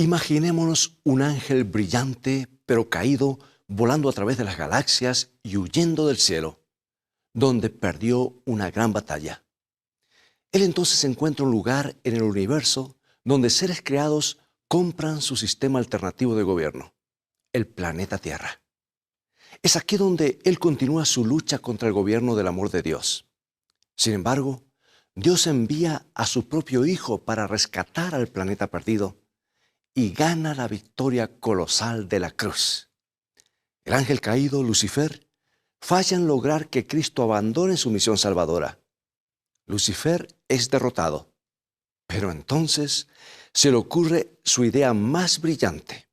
Imaginémonos un ángel brillante pero caído, volando a través de las galaxias y huyendo del cielo, donde perdió una gran batalla. Él entonces encuentra un lugar en el universo donde seres creados compran su sistema alternativo de gobierno, el planeta Tierra. Es aquí donde él continúa su lucha contra el gobierno del amor de Dios. Sin embargo, Dios envía a su propio Hijo para rescatar al planeta perdido y gana la victoria colosal de la cruz. El ángel caído, Lucifer, falla en lograr que Cristo abandone su misión salvadora. Lucifer es derrotado, pero entonces se le ocurre su idea más brillante.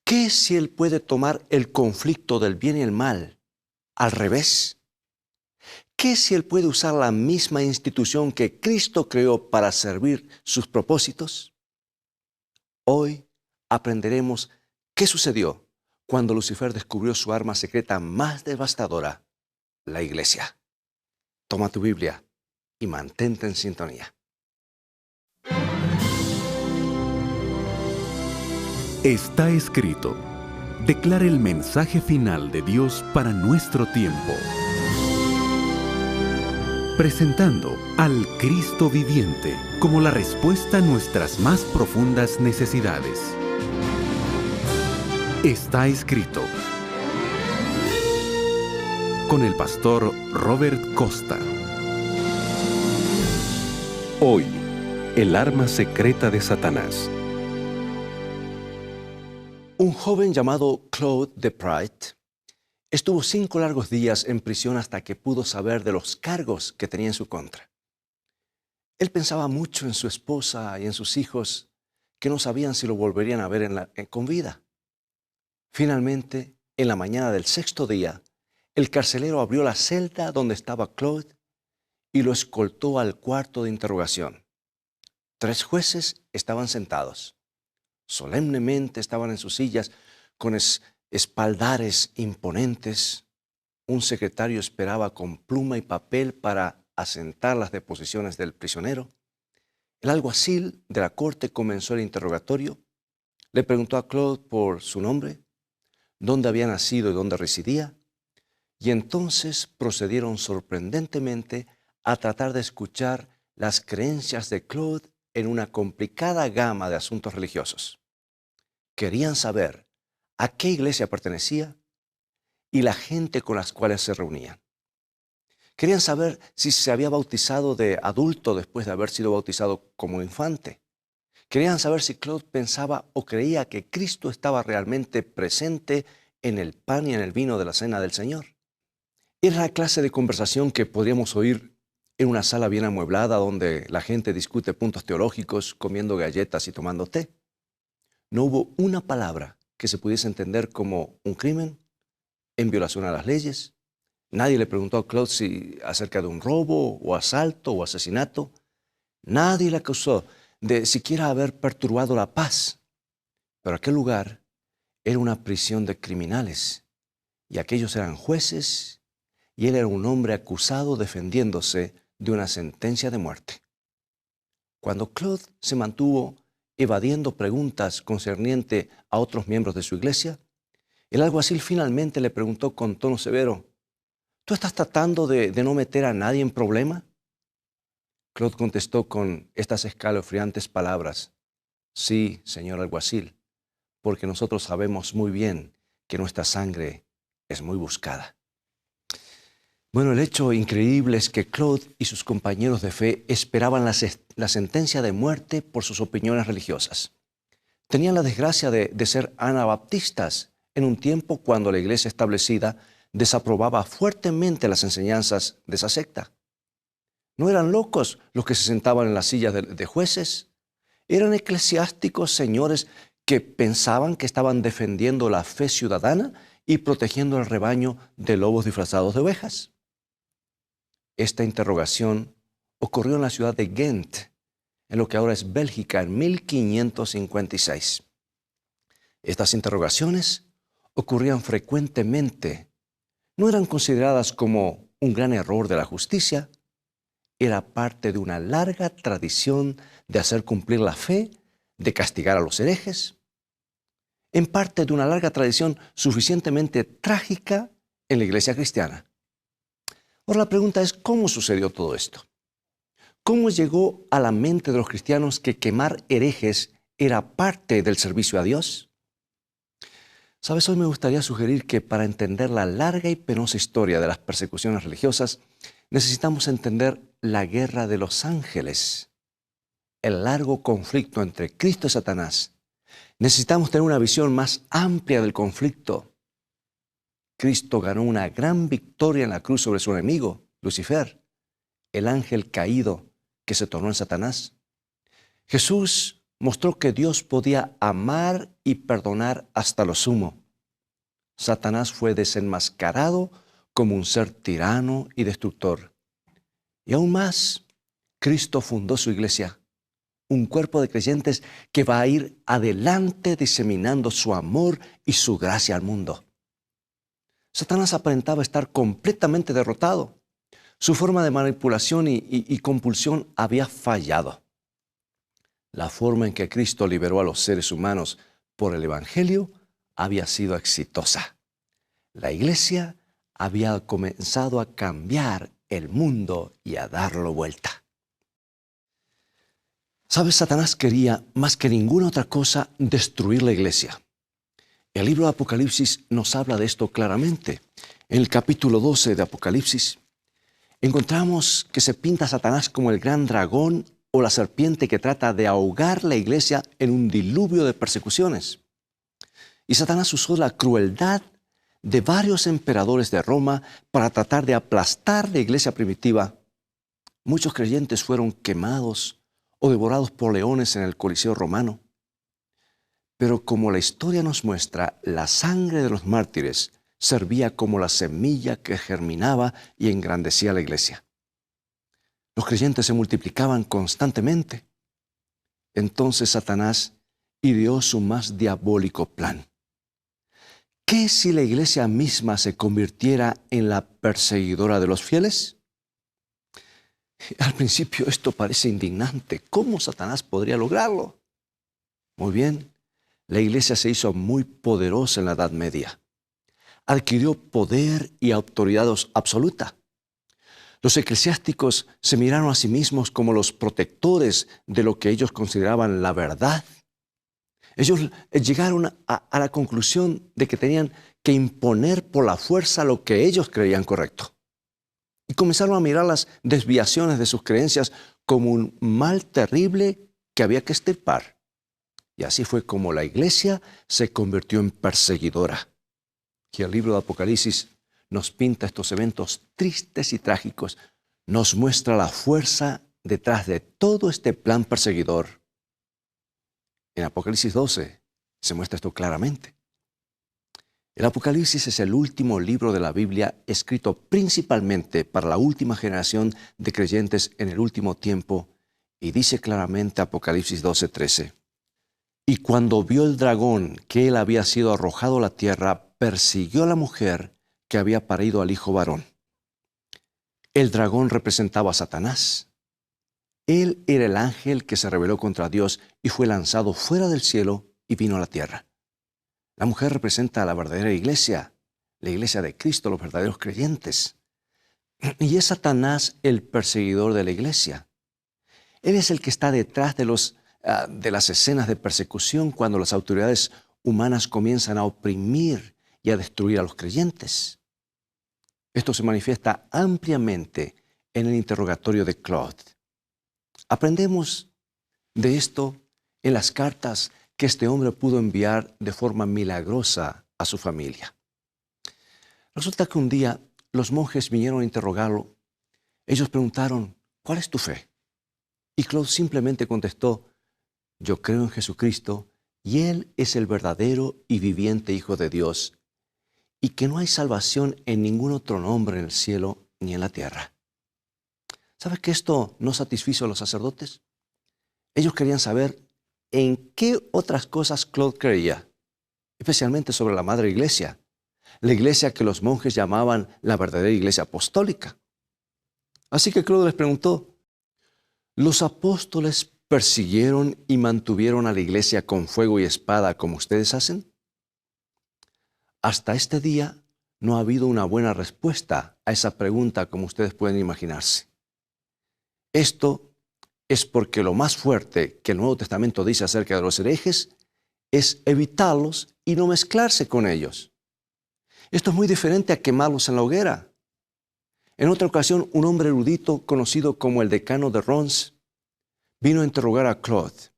¿Qué si él puede tomar el conflicto del bien y el mal al revés? ¿Qué si él puede usar la misma institución que Cristo creó para servir sus propósitos? Hoy aprenderemos qué sucedió cuando Lucifer descubrió su arma secreta más devastadora, la iglesia. Toma tu Biblia y mantente en sintonía. Está escrito. Declara el mensaje final de Dios para nuestro tiempo. Presentando al Cristo viviente como la respuesta a nuestras más profundas necesidades. Está escrito. Con el pastor Robert Costa. Hoy, el arma secreta de Satanás. Un joven llamado Claude Deprite estuvo 5 largos días en prisión hasta que pudo saber de los cargos que tenía en su contra. Él pensaba mucho en su esposa y en sus hijos, que no sabían si lo volverían a ver con vida. Finalmente, en la mañana del 6º día, el carcelero abrió la celda donde estaba Claude y lo escoltó al cuarto de interrogación. 3 jueces estaban sentados. Solemnemente estaban en sus sillas con espaldares imponentes. Un secretario esperaba con pluma y papel para asentar las deposiciones del prisionero. El alguacil de la corte comenzó el interrogatorio. Le preguntó a Claude por su nombre, dónde había nacido y dónde residía, y entonces procedieron sorprendentemente a tratar de escuchar las creencias de Claude en una complicada gama de asuntos religiosos. Querían saber a qué iglesia pertenecía y la gente con las cuales se reunían. Querían saber si se había bautizado de adulto después de haber sido bautizado como infante. Querían saber si Claude pensaba o creía que Cristo estaba realmente presente en el pan y en el vino de la cena del Señor. Era la clase de conversación que podríamos oír en una sala bien amueblada donde la gente discute puntos teológicos, comiendo galletas y tomando té. No hubo una palabra que se pudiese entender como un crimen en violación a las leyes. Nadie le preguntó a Claude acerca de un robo o asalto o asesinato. Nadie le acusó de siquiera haber perturbado la paz. Pero aquel lugar era una prisión de criminales y aquellos eran jueces y él era un hombre acusado defendiéndose de una sentencia de muerte. Cuando Claude se mantuvo evadiendo preguntas concernientes a otros miembros de su iglesia, el alguacil finalmente le preguntó con tono severo: ¿tú estás tratando de no meter a nadie en problema? Claude contestó con estas escalofriantes palabras: sí, señor alguacil, porque nosotros sabemos muy bien que nuestra sangre es muy buscada. Bueno, el hecho increíble es que Claude y sus compañeros de fe esperaban la sentencia de muerte por sus opiniones religiosas. Tenían la desgracia de ser anabaptistas en un tiempo cuando la iglesia establecida desaprobaba fuertemente las enseñanzas de esa secta. No eran locos los que se sentaban en las sillas de jueces. Eran eclesiásticos, señores, que pensaban que estaban defendiendo la fe ciudadana y protegiendo el rebaño de lobos disfrazados de ovejas. Esta interrogación ocurrió en la ciudad de Ghent, en lo que ahora es Bélgica, en 1556. Estas interrogaciones ocurrían frecuentemente. No eran consideradas como un gran error de la justicia. Era parte de una larga tradición de hacer cumplir la fe de castigar a los herejes, en parte de una larga tradición suficientemente trágica en la iglesia cristiana. Ahora la pregunta es, ¿cómo sucedió todo esto? ¿Cómo llegó a la mente de los cristianos que quemar herejes era parte del servicio a Dios? Sabes, hoy me gustaría sugerir que para entender la larga y penosa historia de las persecuciones religiosas, necesitamos entender la guerra de los ángeles, el largo conflicto entre Cristo y Satanás. Necesitamos tener una visión más amplia del conflicto. Cristo ganó una gran victoria en la cruz sobre su enemigo, Lucifer, el ángel caído que se tornó en Satanás. Jesús mostró que Dios podía amar y perdonar hasta lo sumo. Satanás fue desenmascarado como un ser tirano y destructor. Y aún más, Cristo fundó su iglesia, un cuerpo de creyentes que va a ir adelante diseminando su amor y su gracia al mundo. Satanás aparentaba estar completamente derrotado. Su forma de manipulación y compulsión había fallado. La forma en que Cristo liberó a los seres humanos por el Evangelio había sido exitosa. La iglesia había comenzado a cambiar el mundo y a darlo vuelta. ¿Sabes? Satanás quería, más que ninguna otra cosa, destruir la iglesia. El libro de Apocalipsis nos habla de esto claramente. En el capítulo 12 de Apocalipsis, encontramos que se pinta a Satanás como el gran dragón o la serpiente que trata de ahogar la iglesia en un diluvio de persecuciones. Y Satanás usó la crueldad de varios emperadores de Roma para tratar de aplastar la iglesia primitiva. Muchos creyentes fueron quemados o devorados por leones en el Coliseo romano. Pero como la historia nos muestra, la sangre de los mártires servía como la semilla que germinaba y engrandecía la iglesia. Los creyentes se multiplicaban constantemente. Entonces Satanás ideó su más diabólico plan. ¿Qué si la iglesia misma se convirtiera en la perseguidora de los fieles? Al principio esto parece indignante. ¿Cómo Satanás podría lograrlo? Muy bien, la iglesia se hizo muy poderosa en la Edad Media. Adquirió poder y autoridad absoluta. Los eclesiásticos se miraron a sí mismos como los protectores de lo que ellos consideraban la verdad. Ellos llegaron a la conclusión de que tenían que imponer por la fuerza lo que ellos creían correcto. Y comenzaron a mirar las desviaciones de sus creencias como un mal terrible que había que extirpar. Y así fue como la iglesia se convirtió en perseguidora. Y el libro de Apocalipsis nos pinta estos eventos tristes y trágicos. Nos muestra la fuerza detrás de todo este plan perseguidor. En Apocalipsis 12 se muestra esto claramente. El Apocalipsis es el último libro de la Biblia escrito principalmente para la última generación de creyentes en el último tiempo, y dice claramente Apocalipsis 12:13. Y cuando vio el dragón que él había sido arrojado a la tierra, persiguió a la mujer que había parido al hijo varón. El dragón representaba a Satanás. Él era el ángel que se rebeló contra Dios y fue lanzado fuera del cielo y vino a la tierra. La mujer representa a la verdadera iglesia, la iglesia de Cristo, los verdaderos creyentes. Y es Satanás el perseguidor de la iglesia. Él es el que está detrás de las escenas de persecución cuando las autoridades humanas comienzan a oprimir y a destruir a los creyentes. Esto se manifiesta ampliamente en el interrogatorio de Claude. Aprendemos de esto en las cartas que este hombre pudo enviar de forma milagrosa a su familia. Resulta que un día los monjes vinieron a interrogarlo. Ellos preguntaron, ¿cuál es tu fe? Y Claude simplemente contestó, yo creo en Jesucristo y Él es el verdadero y viviente Hijo de Dios, y que no hay salvación en ningún otro nombre en el cielo ni en la tierra. ¿Sabes que esto no satisfizo a los sacerdotes? Ellos querían saber en qué otras cosas Claude creía, especialmente sobre la Madre Iglesia, la iglesia que los monjes llamaban la verdadera iglesia apostólica. Así que Claude les preguntó, ¿los apóstoles persiguieron y mantuvieron a la iglesia con fuego y espada como ustedes hacen? Hasta este día no ha habido una buena respuesta a esa pregunta como ustedes pueden imaginarse. Esto es porque lo más fuerte que el Nuevo Testamento dice acerca de los herejes es evitarlos y no mezclarse con ellos. Esto es muy diferente a quemarlos en la hoguera. En otra ocasión, un hombre erudito conocido como el decano de Reims vino a interrogar a Claude.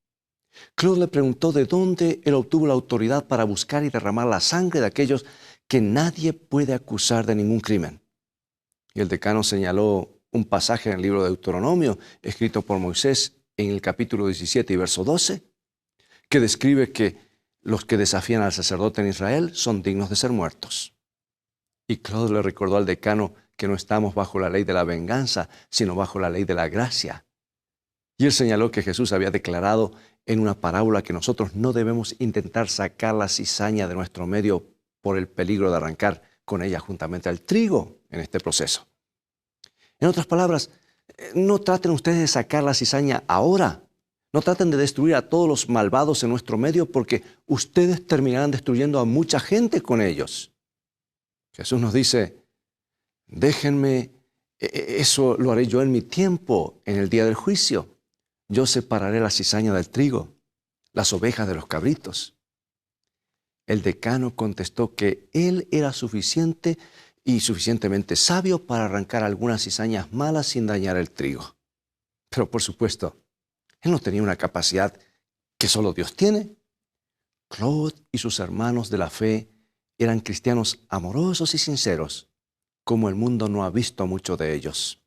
Claude le preguntó de dónde él obtuvo la autoridad para buscar y derramar la sangre de aquellos que nadie puede acusar de ningún crimen. Y el decano señaló un pasaje en el libro de Deuteronomio, escrito por Moisés en el capítulo 17 y verso 12, que describe que los que desafían al sacerdote en Israel son dignos de ser muertos. Y Claude le recordó al decano que no estamos bajo la ley de la venganza, sino bajo la ley de la gracia. Y él señaló que Jesús había declarado en una parábola que nosotros no debemos intentar sacar la cizaña de nuestro medio por el peligro de arrancar con ella juntamente al trigo en este proceso. En otras palabras, no traten ustedes de sacar la cizaña ahora. No traten de destruir a todos los malvados en nuestro medio porque ustedes terminarán destruyendo a mucha gente con ellos. Jesús nos dice, déjenme, eso lo haré yo en mi tiempo, en el día del juicio. Yo separaré la cizaña del trigo, las ovejas de los cabritos. El decano contestó que él era suficiente y suficientemente sabio para arrancar algunas cizañas malas sin dañar el trigo. Pero por supuesto, él no tenía una capacidad que solo Dios tiene. Claude y sus hermanos de la fe eran cristianos amorosos y sinceros, como el mundo no ha visto mucho de ellos.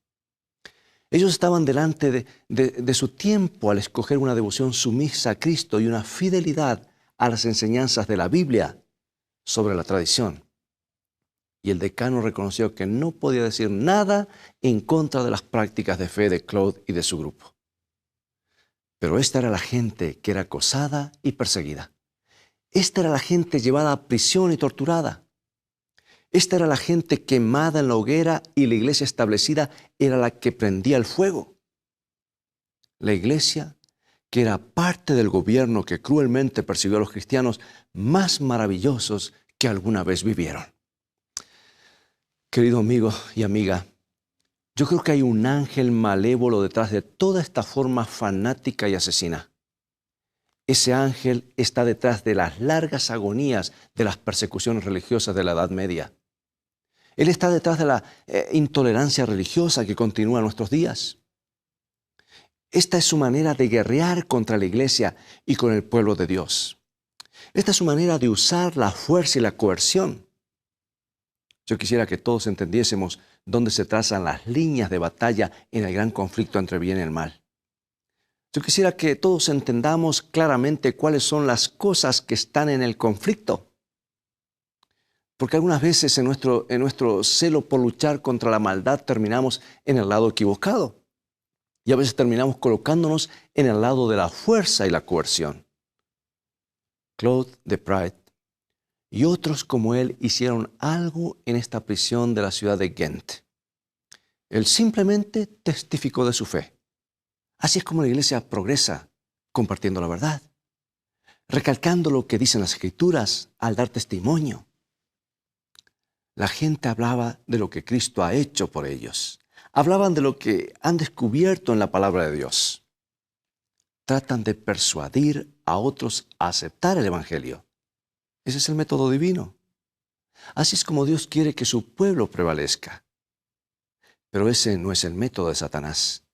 Ellos estaban delante de su tiempo al escoger una devoción sumisa a Cristo y una fidelidad a las enseñanzas de la Biblia sobre la tradición. Y el decano reconoció que no podía decir nada en contra de las prácticas de fe de Claude y de su grupo. Pero esta era la gente que era acosada y perseguida. Esta era la gente llevada a prisión y torturada. Esta era la gente quemada en la hoguera y la iglesia establecida era la que prendía el fuego. La iglesia, que era parte del gobierno que cruelmente persiguió a los cristianos más maravillosos que alguna vez vivieron. Querido amigo y amiga, yo creo que hay un ángel malévolo detrás de toda esta forma fanática y asesina. Ese ángel está detrás de las largas agonías de las persecuciones religiosas de la Edad Media. Él está detrás de la intolerancia religiosa que continúa en nuestros días. Esta es su manera de guerrear contra la iglesia y con el pueblo de Dios. Esta es su manera de usar la fuerza y la coerción. Yo quisiera que todos entendiésemos dónde se trazan las líneas de batalla en el gran conflicto entre bien y el mal. Yo quisiera que todos entendamos claramente cuáles son las cosas que están en el conflicto. Porque algunas veces en nuestro celo por luchar contra la maldad terminamos en el lado equivocado. Y a veces terminamos colocándonos en el lado de la fuerza y la coerción. Claude de Pryde y otros como él hicieron algo en esta prisión de la ciudad de Ghent. Él simplemente testificó de su fe. Así es como la iglesia progresa, compartiendo la verdad, recalcando lo que dicen las Escrituras al dar testimonio. La gente hablaba de lo que Cristo ha hecho por ellos. Hablaban de lo que han descubierto en la palabra de Dios. Tratan de persuadir a otros a aceptar el Evangelio. Ese es el método divino. Así es como Dios quiere que su pueblo prevalezca. Pero ese no es el método de Satanás.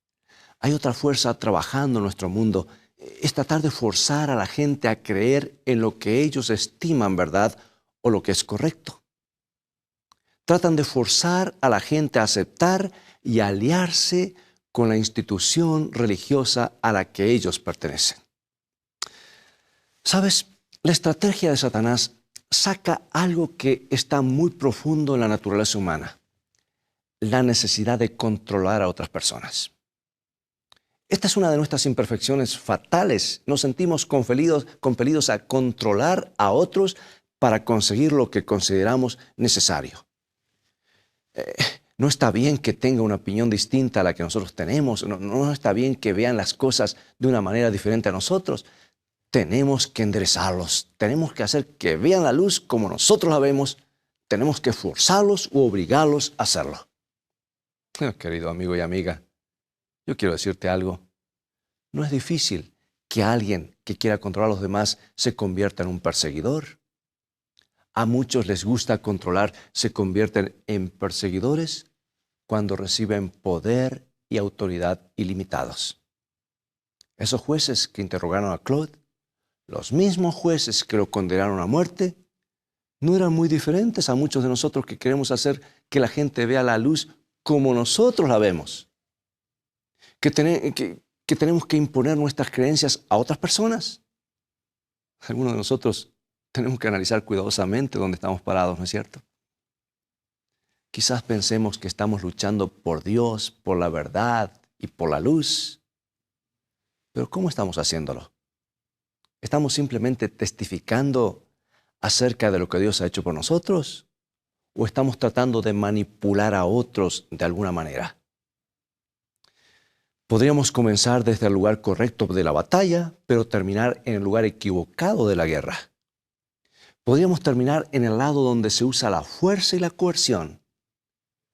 Hay otra fuerza trabajando en nuestro mundo. Es tratar de forzar a la gente a creer en lo que ellos estiman verdad o lo que es correcto. Tratan de forzar a la gente a aceptar y aliarse con la institución religiosa a la que ellos pertenecen. ¿Sabes? La estrategia de Satanás saca algo que está muy profundo en la naturaleza humana: la necesidad de controlar a otras personas. Esta es una de nuestras imperfecciones fatales. Nos sentimos compelidos a controlar a otros para conseguir lo que consideramos necesario. No está bien que tenga una opinión distinta a la que nosotros tenemos. No está bien que vean las cosas de una manera diferente a nosotros. Tenemos que enderezarlos. Tenemos que hacer que vean la luz como nosotros la vemos. Tenemos que forzarlos u obligarlos a hacerlo. Querido amigo y amiga, yo quiero decirte algo. No es difícil que alguien que quiera controlar a los demás se convierta en un perseguidor. A muchos les gusta controlar, se convierten en perseguidores cuando reciben poder y autoridad ilimitados. Esos jueces que interrogaron a Claude, los mismos jueces que lo condenaron a muerte, no eran muy diferentes a muchos de nosotros que queremos hacer que la gente vea la luz como nosotros la vemos. Que tenemos que imponer nuestras creencias a otras personas. Algunos de nosotros tenemos que analizar cuidadosamente dónde estamos parados, ¿no es cierto? Quizás pensemos que estamos luchando por Dios, por la verdad y por la luz. Pero ¿cómo estamos haciéndolo? ¿Estamos simplemente testificando acerca de lo que Dios ha hecho por nosotros? ¿O estamos tratando de manipular a otros de alguna manera? Podríamos comenzar desde el lugar correcto de la batalla, pero terminar en el lugar equivocado de la guerra. Podríamos terminar en el lado donde se usa la fuerza y la coerción.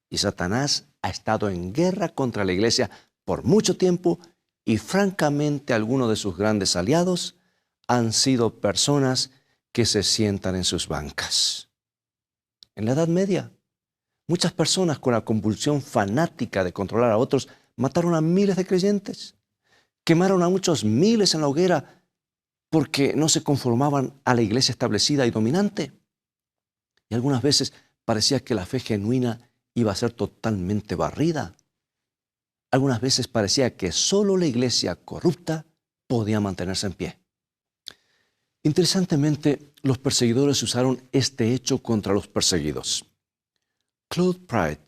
Y Satanás ha estado en guerra contra la iglesia por mucho tiempo y francamente algunos de sus grandes aliados han sido personas que se sientan en sus bancas. En la Edad Media, muchas personas con la compulsión fanática de controlar a otros mataron a miles de creyentes, quemaron a muchos miles en la hoguera porque no se conformaban a la iglesia establecida y dominante. Y algunas veces parecía que la fe genuina iba a ser totalmente barrida. Algunas veces parecía que solo la iglesia corrupta podía mantenerse en pie. Interesantemente, los perseguidores usaron este hecho contra los perseguidos. Claude Pride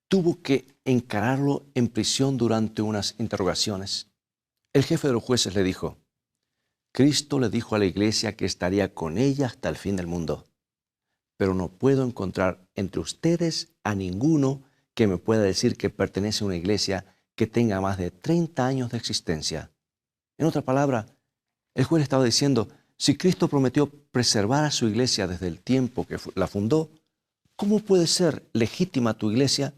tuvo que encararlo en prisión durante unas interrogaciones. El jefe de los jueces le dijo: Cristo le dijo a la iglesia que estaría con ella hasta el fin del mundo, pero no puedo encontrar entre ustedes a ninguno que me pueda decir que pertenece a una iglesia que tenga más de 30 años de existencia. En otra palabra, el juez estaba diciendo: si Cristo prometió preservar a su iglesia desde el tiempo que la fundó, ¿cómo puede ser legítima tu iglesia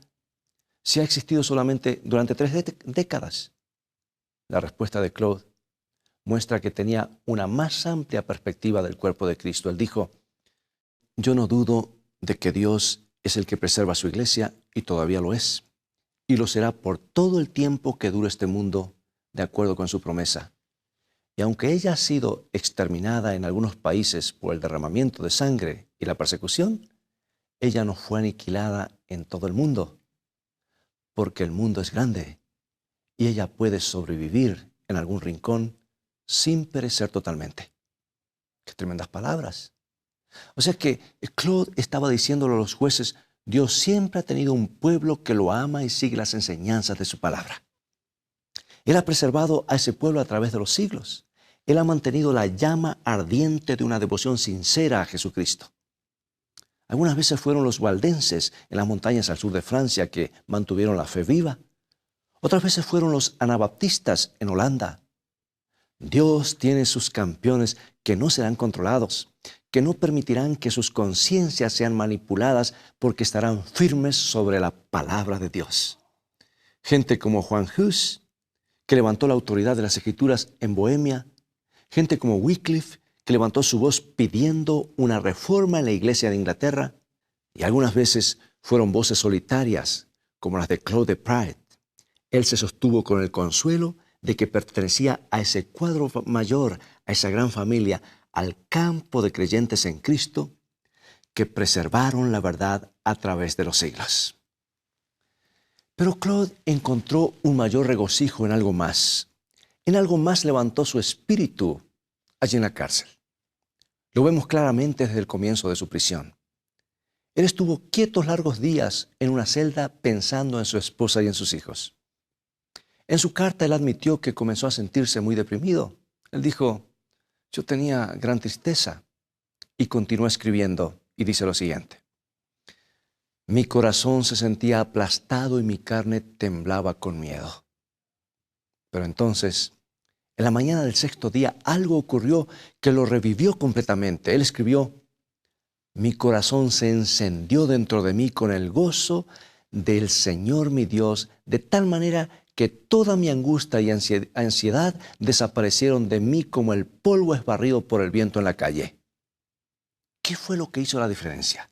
si ha existido solamente durante 3 décadas? La respuesta de Claude muestra que tenía una más amplia perspectiva del cuerpo de Cristo. Él dijo: yo no dudo de que Dios es el que preserva su iglesia, y todavía lo es, y lo será por todo el tiempo que dure este mundo, de acuerdo con su promesa. Y aunque ella ha sido exterminada en algunos países por el derramamiento de sangre y la persecución, ella no fue aniquilada en todo el mundo, porque el mundo es grande y ella puede sobrevivir en algún rincón sin perecer totalmente. ¡Qué tremendas palabras! O sea que Claude estaba diciéndole a los jueces: Dios siempre ha tenido un pueblo que lo ama y sigue las enseñanzas de su palabra. Él ha preservado a ese pueblo a través de los siglos. Él ha mantenido la llama ardiente de una devoción sincera a Jesucristo. Algunas veces fueron los waldenses en las montañas al sur de Francia que mantuvieron la fe viva. Otras veces fueron los anabaptistas en Holanda. Dios tiene sus campeones que no serán controlados, que no permitirán que sus conciencias sean manipuladas porque estarán firmes sobre la palabra de Dios. Gente como Juan Hus, que levantó la autoridad de las Escrituras en Bohemia. Gente como Wycliffe, que levantó su voz pidiendo una reforma en la Iglesia de Inglaterra. Y algunas veces fueron voces solitarias, como las de Claude Pride. Él se sostuvo con el consuelo de que pertenecía a ese cuadro mayor, a esa gran familia, al campo de creyentes en Cristo, que preservaron la verdad a través de los siglos. Pero Claude encontró un mayor regocijo en algo más. En algo más levantó su espíritu allí en la cárcel. Lo vemos claramente desde el comienzo de su prisión. Él estuvo quieto largos días en una celda pensando en su esposa y en sus hijos. En su carta él admitió que comenzó a sentirse muy deprimido. Él dijo: yo tenía gran tristeza, y continuó escribiendo y dice lo siguiente: Mi corazón se sentía aplastado y mi carne temblaba con miedo. Pero entonces, en la mañana del sexto día, algo ocurrió que lo revivió completamente. Él escribió: mi corazón se encendió dentro de mí con el gozo del Señor mi Dios, de tal manera que toda mi angustia y ansiedad desaparecieron de mí como el polvo es barrido por el viento en la calle. ¿Qué fue lo que hizo la diferencia?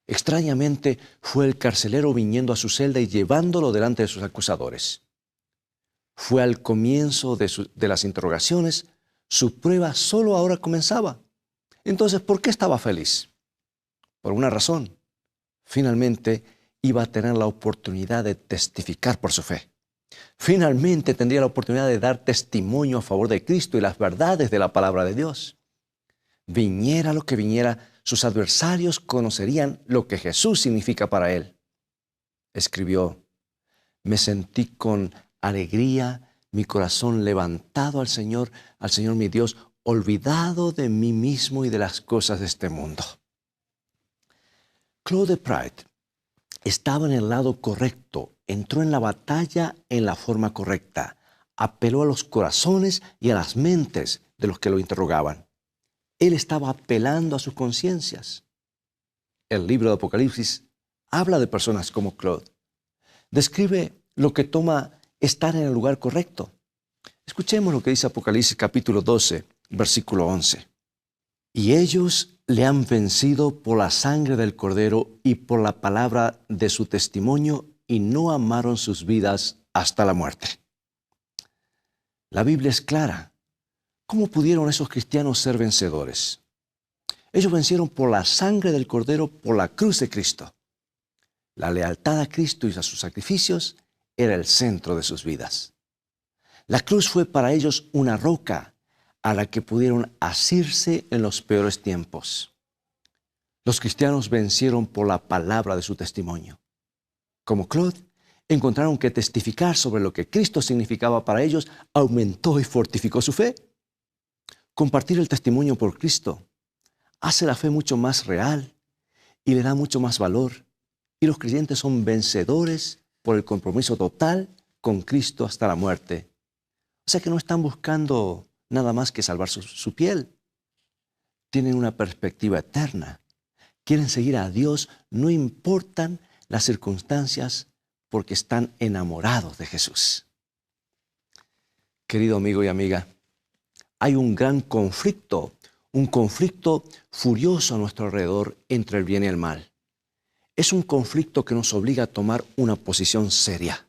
Extrañamente, fue el carcelero viniendo a su celda y llevándolo delante de sus acusadores. Fue al comienzo de las interrogaciones. Su prueba solo ahora comenzaba. Entonces, ¿por qué estaba feliz? Por una razón. Finalmente, iba a tener la oportunidad de testificar por su fe. Finalmente tendría la oportunidad de dar testimonio a favor de Cristo y las verdades de la palabra de Dios. Viniera lo que viniera, sus adversarios conocerían lo que Jesús significa para él. Escribió: me sentí con alegría, mi corazón levantado al Señor mi Dios, olvidado de mí mismo y de las cosas de este mundo. Claude Prat estaba en el lado correcto, entró en la batalla en la forma correcta, apeló a los corazones y a las mentes de los que lo interrogaban. Él estaba apelando a sus conciencias. El libro de Apocalipsis habla de personas como Claude. Describe lo que toma estar en el lugar correcto. Escuchemos lo que dice Apocalipsis capítulo 12, versículo 11. Y ellos le han vencido por la sangre del Cordero y por la palabra de su testimonio, y no amaron sus vidas hasta la muerte. La Biblia es clara. ¿Cómo pudieron esos cristianos ser vencedores? Ellos vencieron por la sangre del Cordero, por la cruz de Cristo. La lealtad a Cristo y a sus sacrificios era el centro de sus vidas. La cruz fue para ellos una roca a la que pudieron asirse en los peores tiempos. Los cristianos vencieron por la palabra de su testimonio. Como Claude, encontraron que testificar sobre lo que Cristo significaba para ellos aumentó y fortificó su fe. Compartir el testimonio por Cristo hace la fe mucho más real y le da mucho más valor. Y los creyentes son vencedores por el compromiso total con Cristo hasta la muerte. O sea que no están buscando nada más que salvar su piel. Tienen una perspectiva eterna. Quieren seguir a Dios, no importan las circunstancias, porque están enamorados de Jesús. Querido amigo y amiga, hay un gran conflicto, un conflicto furioso a nuestro alrededor entre el bien y el mal. Es un conflicto que nos obliga a tomar una posición seria.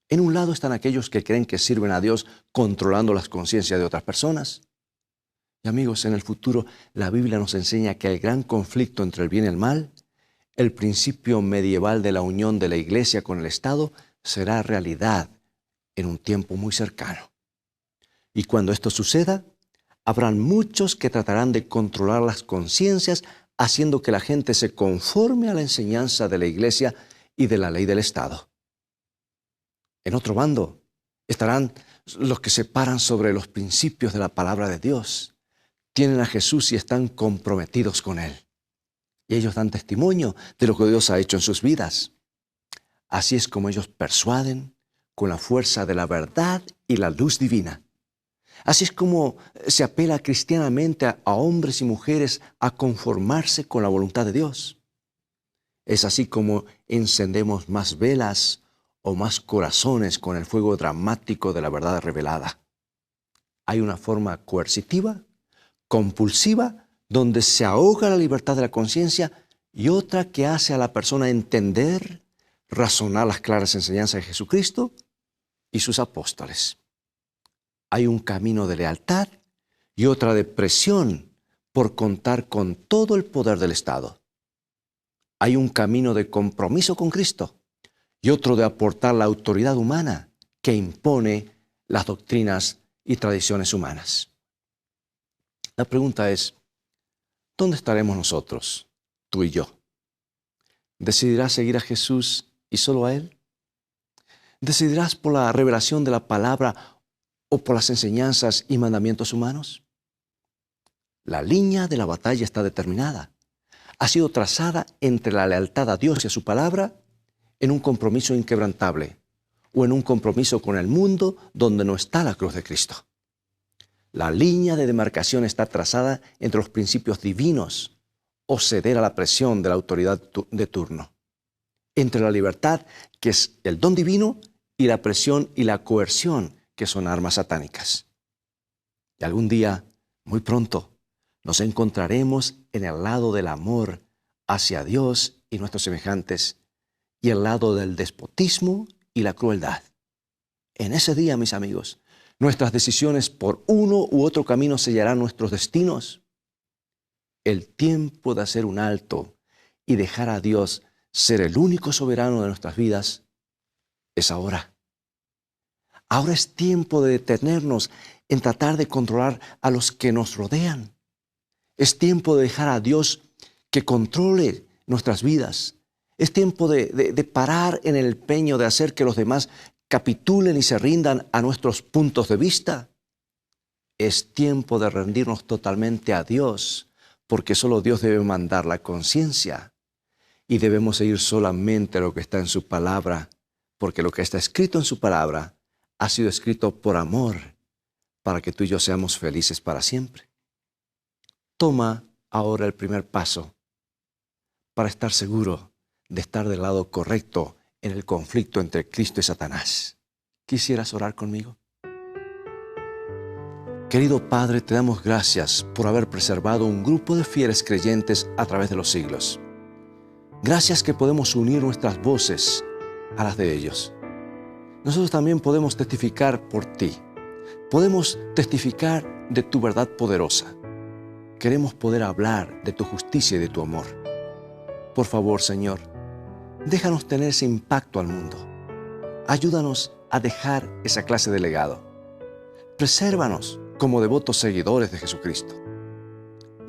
En un lado están aquellos que creen que sirven a Dios controlando las conciencias de otras personas. Y amigos, en el futuro la Biblia nos enseña que el gran conflicto entre el bien y el mal, el principio medieval de la unión de la Iglesia con el Estado, será realidad en un tiempo muy cercano. Y cuando esto suceda, habrán muchos que tratarán de controlar las conciencias, haciendo que la gente se conforme a la enseñanza de la Iglesia y de la ley del Estado. En otro bando estarán los que se paran sobre los principios de la palabra de Dios. Tienen a Jesús y están comprometidos con Él. Y ellos dan testimonio de lo que Dios ha hecho en sus vidas. Así es como ellos persuaden con la fuerza de la verdad y la luz divina. Así es como se apela cristianamente a hombres y mujeres a conformarse con la voluntad de Dios. Es así como encendemos más velas o más corazones con el fuego dramático de la verdad revelada. Hay una forma coercitiva, compulsiva, donde se ahoga la libertad de la conciencia, y otra que hace a la persona entender, razonar las claras enseñanzas de Jesucristo y sus apóstoles. Hay un camino de lealtad y otra de presión por contar con todo el poder del Estado. Hay un camino de compromiso con Cristo y otro de aportar la autoridad humana que impone las doctrinas y tradiciones humanas. La pregunta es, ¿dónde estaremos nosotros, tú y yo? ¿Decidirás seguir a Jesús y solo a Él? ¿Decidirás por la revelación de la palabra o por las enseñanzas y mandamientos humanos? La línea de la batalla está determinada. ha sido trazada entre la lealtad a Dios y a su palabra en un compromiso inquebrantable o en un compromiso con el mundo donde no está la cruz de Cristo. La línea de demarcación está trazada entre los principios divinos o ceder a la presión de la autoridad de turno, entre la libertad, que es el don divino, y la presión y la coerción, que son armas satánicas. Y algún día, muy pronto, nos encontraremos en el lado del amor hacia Dios y nuestros semejantes y el lado del despotismo y la crueldad. En ese día, mis amigos, nuestras decisiones por uno u otro camino sellarán nuestros destinos. El tiempo de hacer un alto y dejar a Dios ser el único soberano de nuestras vidas es ahora. Ahora es tiempo de detenernos en tratar de controlar a los que nos rodean. Es tiempo de dejar a Dios que controle nuestras vidas. Es tiempo de parar en el empeño de hacer que los demás capitulen y se rindan a nuestros puntos de vista. Es tiempo de rendirnos totalmente a Dios, porque solo Dios debe mandar la conciencia y debemos seguir solamente lo que está en su palabra, porque lo que está escrito en su palabra ha sido escrito por amor, para que tú y yo seamos felices para siempre. Toma ahora el primer paso para estar seguro de estar del lado correcto en el conflicto entre Cristo y Satanás. ¿Quisieras orar conmigo? Querido Padre, te damos gracias por haber preservado un grupo de fieles creyentes a través de los siglos. Gracias que podemos unir nuestras voces a las de ellos. Nosotros también podemos testificar por ti. Podemos testificar de tu verdad poderosa. Queremos poder hablar de tu justicia y de tu amor. Por favor, Señor, déjanos tener ese impacto al mundo. Ayúdanos a dejar esa clase de legado. Presérvanos como devotos seguidores de Jesucristo.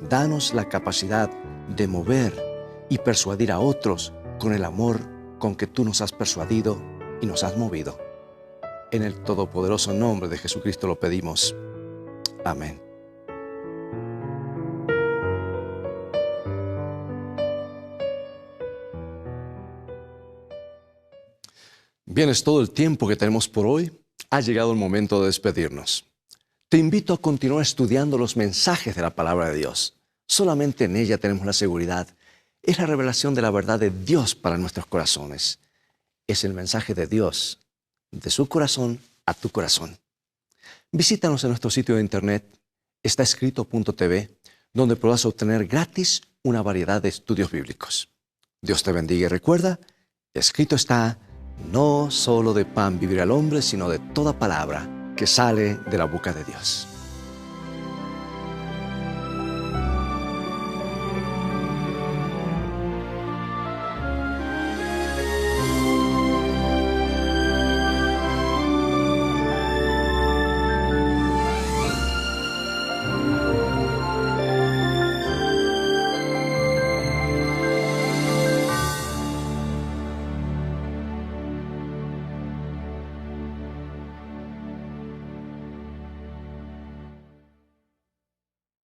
Danos la capacidad de mover y persuadir a otros con el amor con que tú nos has persuadido y nos has movido. En el todopoderoso nombre de Jesucristo lo pedimos. Amén. Bien, es todo el tiempo que tenemos por hoy. Ha llegado el momento de despedirnos. Te invito a continuar estudiando los mensajes de la palabra de Dios. Solamente en ella tenemos la seguridad. Es la revelación de la verdad de Dios para nuestros corazones. Es el mensaje de Dios, de su corazón a tu corazón. Visítanos en nuestro sitio de internet, estaescrito.tv, donde podrás obtener gratis una variedad de estudios bíblicos. Dios te bendiga y recuerda, escrito está: no solo de pan vivirá el hombre, sino de toda palabra que sale de la boca de Dios.